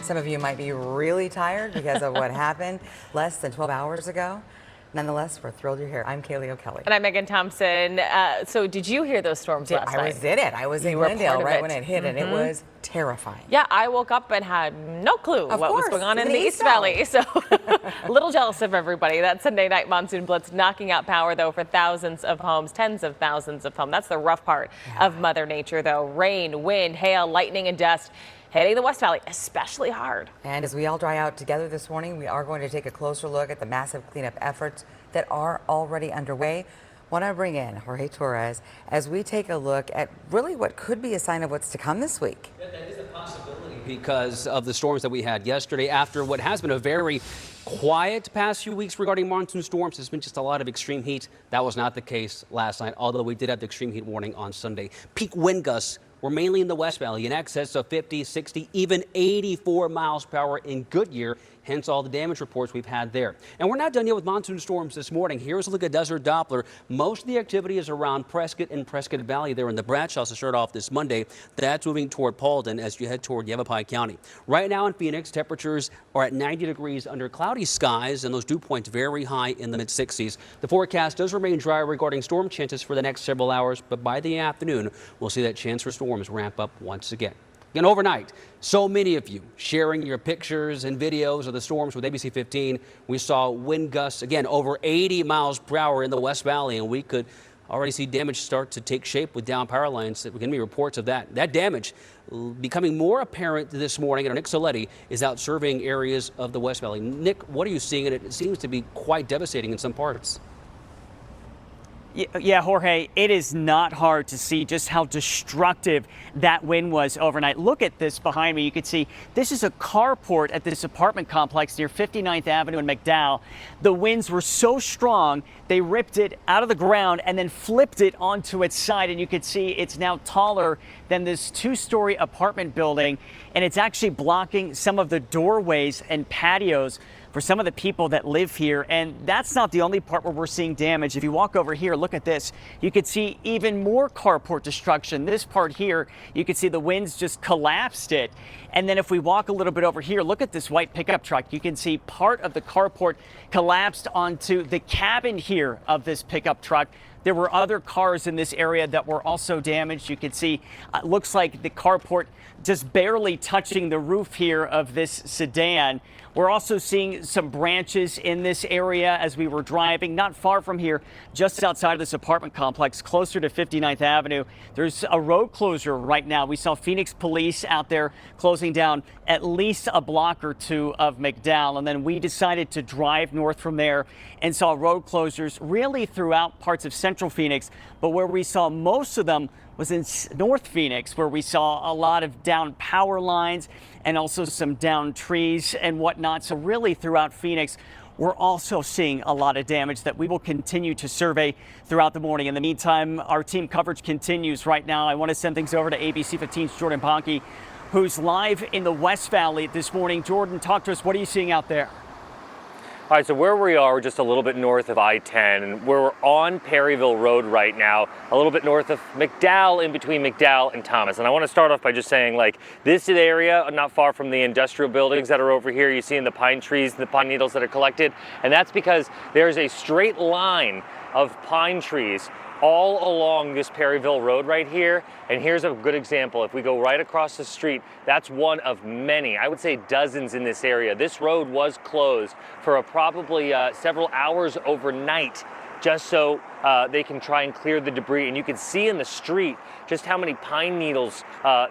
Some of you might be really tired because of what happened less than 12 hours ago. Nonetheless, we're thrilled you're here. I'm Kaylee O'Kelly. And I'm Megan Thompson. So did you hear those storms last night? I was in it. I was in Glendale right when it hit, and it was terrifying. Yeah, I woke up and had no clue what was going on in the East Valley. So a little jealous of everybody. That Sunday night monsoon blitz knocking out power, though, for thousands of homes, tens of thousands of homes. That's the rough part of Mother Nature, though. Rain, wind, hail, lightning, and dust hitting the West Valley especially hard. And as we all dry out together this morning, we are going to take a closer look at the massive cleanup efforts that are already underway. Want to bring in Jorge Torres as we take a look at really what could be a sign of what's to come this week. Yeah, that is a possibility because of the storms that we had yesterday. After what has been a very quiet past few weeks regarding monsoon storms, there's been just a lot of extreme heat. That was not the case last night, although we did have the extreme heat warning on Sunday. Peak wind gusts were mainly in the West Valley in excess of 50, 60, even 84 miles per hour in Goodyear, hence all the damage reports we've had there. And we're not done yet with monsoon storms this morning. Here's a look at Desert Doppler. Most of the activity is around Prescott and Prescott Valley there in the Bradshaws to start off this Monday. That's moving toward Paulden as you head toward Yavapai County. Right now in Phoenix, temperatures are at 90 degrees under cloudy skies, and those dew points very high in the mid-60s. The forecast does remain dry regarding storm chances for the next several hours, but by the afternoon, we'll see that chance for storms ramp up once again. And overnight, so many of you sharing your pictures and videos of the storms with ABC15. We saw wind gusts, again, over 80 miles per hour in the West Valley, and we could already see damage start to take shape with down power lines. There can be reports of that. That damage becoming more apparent this morning, and Nick Soletti is out surveying areas of the West Valley. Nick, what are you seeing? And it seems to be quite devastating in some parts. Yeah, Jorge, it is not hard to see just how destructive that wind was overnight. Look at this behind me. You can see this is a carport at this apartment complex near 59th Avenue in McDowell. The winds were so strong, they ripped it out of the ground and then flipped it onto its side. And you can see it's now taller than this two-story apartment building. And it's actually blocking some of the doorways and patios for some of the people that live here. And that's not the only part where we're seeing damage. If you walk over here, look at this. You could see even more carport destruction. This part here, you can see the winds just collapsed it. And then if we walk a little bit over here, look at this white pickup truck. You can see part of the carport collapsed onto the cabin here of this pickup truck. There were other cars in this area that were also damaged. You can see, looks like the carport just barely touching the roof here of this sedan. We're also seeing some branches in this area as we were driving, not far from here, just outside of this apartment complex, closer to 59th Avenue. There's a road closure right now. We saw Phoenix police out there closing down at least a block or two of McDowell. And then we decided to drive north from there and saw road closures really throughout parts of central Phoenix. But where we saw most of them was in North Phoenix, where we saw a lot of down power lines and also some down trees and whatnot. So really throughout Phoenix, we're also seeing a lot of damage that we will continue to survey throughout the morning. In the meantime, our team coverage continues right now. I want to send things over to ABC15's Jordan Ponke, who's live in the West Valley this morning. Jordan, talk to us. What are you seeing out there? All right, so where we are, we're just a little bit north of I-10, and we're on Perryville Road right now, a little bit north of McDowell, in between McDowell and Thomas. And I want to start off by just saying, like, this area, not far from the industrial buildings that are over here, you see in the pine trees, the pine needles that are collected, and that's because there's a straight line of pine trees all along this Perryville Road right here. And here's a good example. If we go right across the street, that's one of many, I would say dozens in this area. This road was closed for probably several hours overnight, just so they can try and clear the debris. And you can see in the street just how many pine needles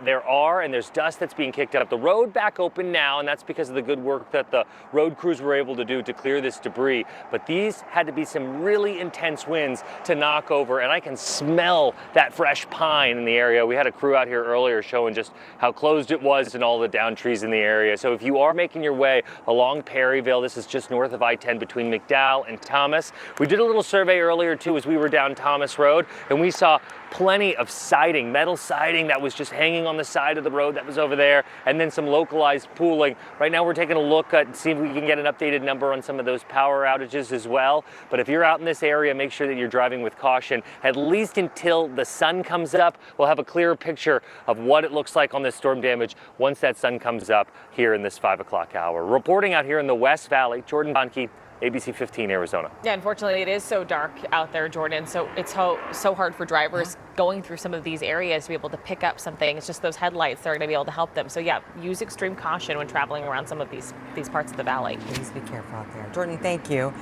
there are, and there's dust that's being kicked up. The road back open now, and that's because of the good work that the road crews were able to do to clear this debris. But these had to be some really intense winds to knock over, and I can smell that fresh pine in the area. We had a crew out here earlier showing just how closed it was and all the down trees in the area. So if you are making your way along Perryville, this is just north of I-10 between McDowell and Thomas. We did a little survey earlier too as we were down Thomas Road, and we saw plenty of siding, metal siding that was just hanging on the side of the road that was over there, and then some localized pooling. Right now we're taking a look at, see if we can get an updated number on some of those power outages as well. But if you're out in this area, make sure that you're driving with caution, at least until the sun comes up. We'll have a clearer picture of what it looks like on this storm damage once that sun comes up here in this 5 o'clock hour. Reporting out here in the West Valley, Jordan Bonnke, ABC15 Arizona. Yeah, unfortunately, it is so dark out there, Jordan. So it's so hard for drivers going through some of these areas to be able to pick up something. It's just those headlights that are going to be able to help them. So yeah, use extreme caution when traveling around some of these parts of the valley. Please be careful out there. Jordan, thank you.